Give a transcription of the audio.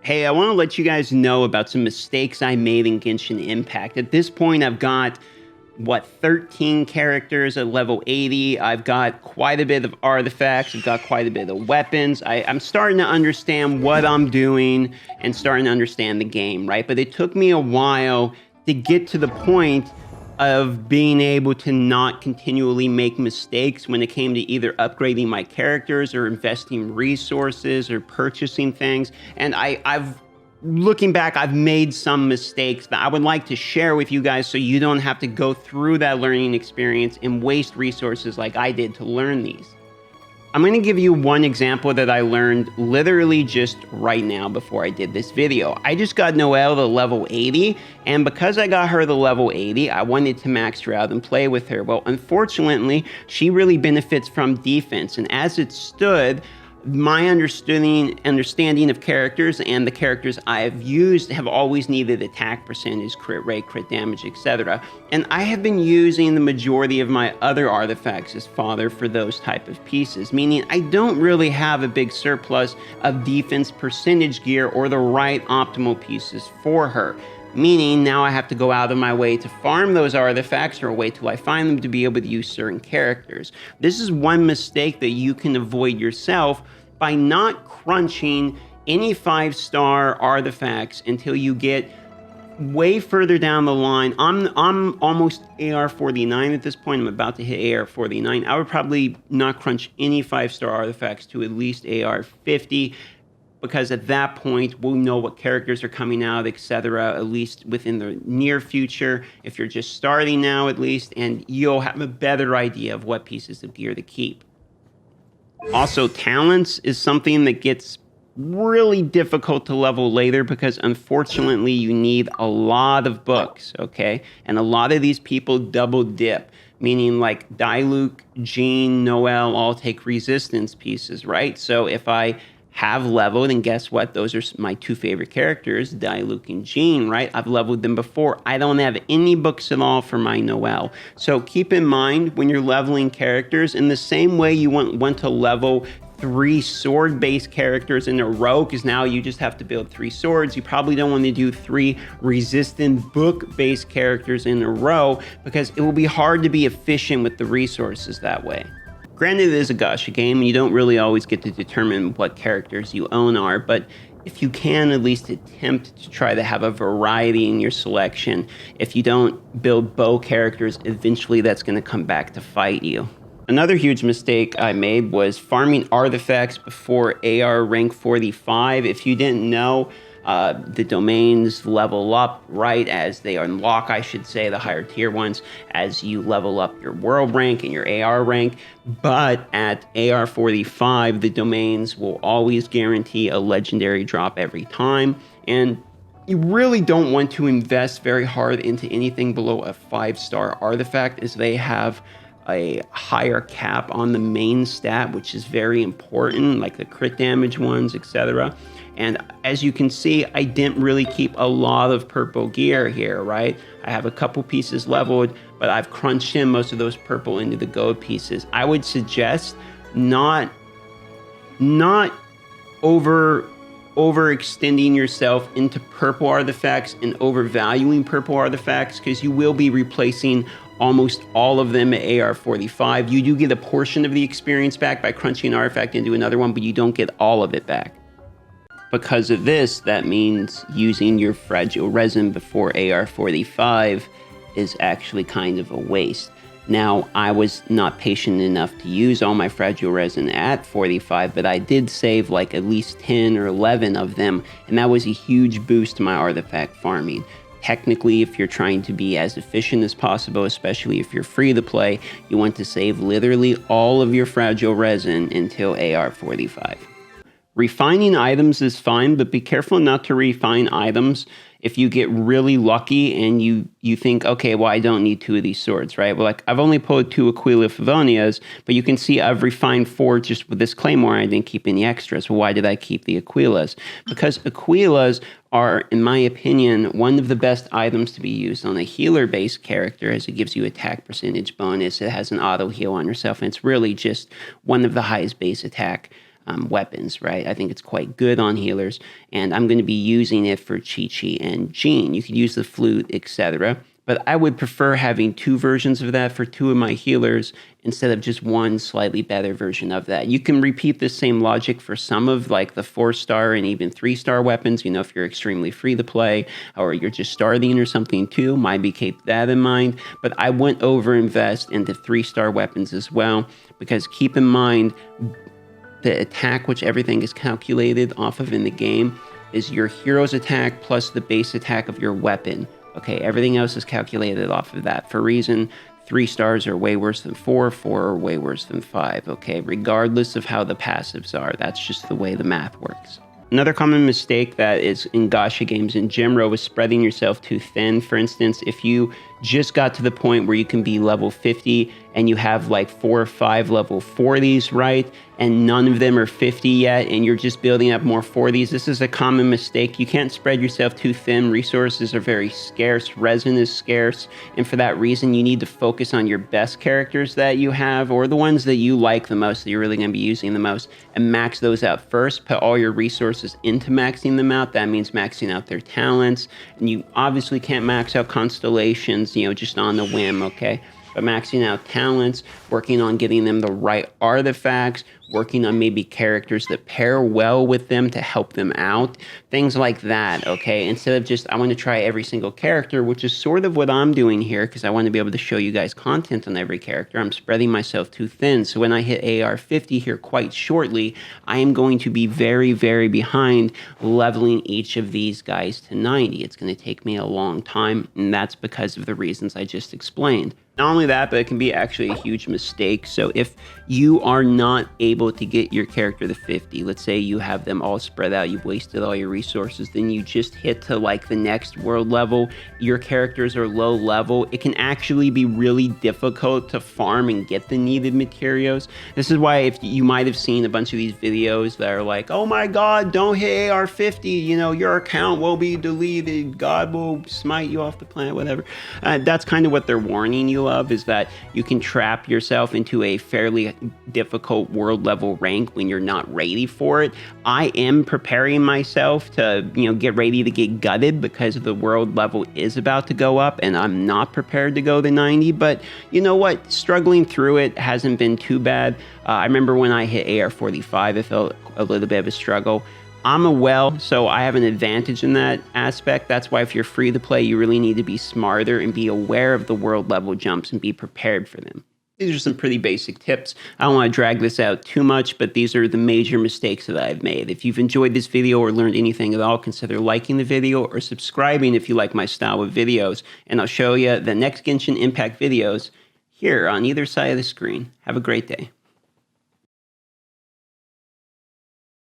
Hey, I want to let you guys know about some mistakes I made in Genshin Impact. At this point, I've got, 13 characters at level 80. I've got quite a bit of artifacts. I've got quite a bit of weapons. I'm starting to understand what I'm doing and starting to understand the game, right? But it took me a while to get to the point of being able to not continually make mistakes when it came to either upgrading my characters or investing resources or purchasing things. And I've looking back, I've made some mistakes that I would like to share with you guys so you don't have to go through that learning experience and waste resources like I did to learn these. I'm going to give you one example that I learned literally just right now before I did this video. I just got Noelle to level 80, and because I got her to level 80, I wanted to max her out and play with her. Well, unfortunately, she really benefits from defense, and as it stood, my understanding of characters and the characters I've used have always needed attack percentage, crit rate, crit damage, etc. And I have been using the majority of my other artifacts as fodder for those type of pieces, meaning I don't really have a big surplus of defense percentage gear or the right optimal pieces for her. Meaning now I have to go out of my way to farm those artifacts or wait till I find them to be able to use certain characters. This is one mistake that you can avoid yourself by not crunching any 5-star artifacts until you get way further down the line. I'm almost AR 49 at this point. I'm about to hit AR 49. I would probably not crunch any 5-star artifacts to at least AR 50. Because at that point, we'll know what characters are coming out, etc., at least within the near future, if you're just starting now at least, and you'll have a better idea of what pieces of gear to keep. Also, talents is something that gets really difficult to level later because unfortunately you need a lot of books, okay? And a lot of these people double dip, meaning like Diluc, Jean, Noelle all take resistance pieces, right? So if I have leveled, and guess what? Those are my two favorite characters, Diluc and Jean, right? I've leveled them before. I don't have any books at all for my Noelle. So keep in mind when you're leveling characters, in the same way you want to level 3 sword-based characters in a row, because now you just have to build 3 swords. You probably don't want to do 3 resistant book-based characters in a row, because it will be hard to be efficient with the resources that way. Granted, it is a gacha game, and you don't really always get to determine what characters you own are, but if you can at least attempt to try to have a variety in your selection, if you don't build bow characters, eventually that's going to come back to fight you. Another huge mistake I made was farming artifacts before AR rank 45. If you didn't know, the domains level up right as they unlock, I should say, the higher tier ones, as you level up your world rank and your AR rank. But at AR 45, the domains will always guarantee a legendary drop every time. And you really don't want to invest very hard into anything below a 5-star artifact, as they have a higher cap on the main stat, which is very important, like the crit damage ones, etc. And as you can see, I didn't really keep a lot of purple gear here, right? I have a couple pieces leveled, but I've crunched in most of those purple into the gold pieces. I would suggest not overextending yourself into purple artifacts and overvaluing purple artifacts, because you will be replacing almost all of them at AR 45. You do get a portion of the experience back by crunching an artifact into another one, but you don't get all of it back. Because of this, that means using your fragile resin before AR 45 is actually kind of a waste. Now, I was not patient enough to use all my fragile resin at 45, but I did save like at least 10 or 11 of them, and that was a huge boost to my artifact farming. Technically, if you're trying to be as efficient as possible, especially if you're free to play, you want to save literally all of your fragile resin until AR 45. Refining items is fine, but be careful not to refine items if you get really lucky and you think, okay, well, I don't need 2 of these swords, right? Well, like, I've only pulled 2 Aquila Favonias, but you can see I've refined 4 just with this Claymore. I didn't keep any extras. Well, why did I keep the Aquilas? Because Aquilas are, in my opinion, one of the best items to be used on a healer-based character, as it gives you attack percentage bonus. It has an auto heal on yourself, and it's really just one of the highest base attack weapons, right? I think it's quite good on healers, and I'm going to be using it for Chi-Chi and Jean. You could use the flute, etc. But I would prefer having 2 versions of that for 2 of my healers instead of just one slightly better version of that. You can repeat the same logic for some of like the 4-star and even 3-star weapons, if you're extremely free to play or you're just starting or something too, maybe keep that in mind. But I wouldn't overinvest into 3-star weapons as well, because keep in mind the attack, which everything is calculated off of in the game, is your hero's attack plus the base attack of your weapon. Okay, everything else is calculated off of that. For a reason, 3 stars are way worse than 4, 4 are way worse than 5, okay? Regardless of how the passives are, that's just the way the math works. Another common mistake that is in gacha games in Jimro is spreading yourself too thin. For instance, if you just got to the point where you can be level 50 and you have like 4 or 5 level 40s, right? And none of them are 50 yet, and you're just building up more 40s. This is a common mistake. You can't spread yourself too thin. Resources are very scarce. Resin is scarce. And for that reason, you need to focus on your best characters that you have, or the ones that you like the most, that you're really going to be using the most, and max those out first. Put all your resources into maxing them out. That means maxing out their talents. And you obviously can't max out constellations, just on the whim, okay? But maxing out talents, working on getting them the right artifacts, working on maybe characters that pair well with them to help them out, things like that, okay? Instead of just, I want to try every single character, which is sort of what I'm doing here, because I want to be able to show you guys content on every character. I'm spreading myself too thin. So when I hit AR 50 here quite shortly, I am going to be very, very behind leveling each of these guys to 90. It's going to take me a long time, and that's because of the reasons I just explained. Not only that, but it can be actually a huge mistake. So if you are not able to get your character to 50, let's say you have them all spread out, you've wasted all your resources, then you just hit to like the next world level, your characters are low level, it can actually be really difficult to farm and get the needed materials. This is why if you might have seen a bunch of these videos that are like, oh my God, don't hit AR 50, your account will be deleted, God will smite you off the planet, whatever. That's kind of what they're warning you of, is that you can trap yourself into a fairly difficult world level rank when you're not ready for it. I am preparing myself to, get ready to get gutted because the world level is about to go up and I'm not prepared to go to 90, but you know what? Struggling through it hasn't been too bad. I remember when I hit AR 45, it felt a little bit of a struggle. I'm a well, so I have an advantage in that aspect. That's why if you're free to play, you really need to be smarter and be aware of the world level jumps and be prepared for them. These are some pretty basic tips. I don't want to drag this out too much, but these are the major mistakes that I've made. If you've enjoyed this video or learned anything at all, consider liking the video or subscribing if you like my style of videos. And I'll show you the next Genshin Impact videos here on either side of the screen. Have a great day.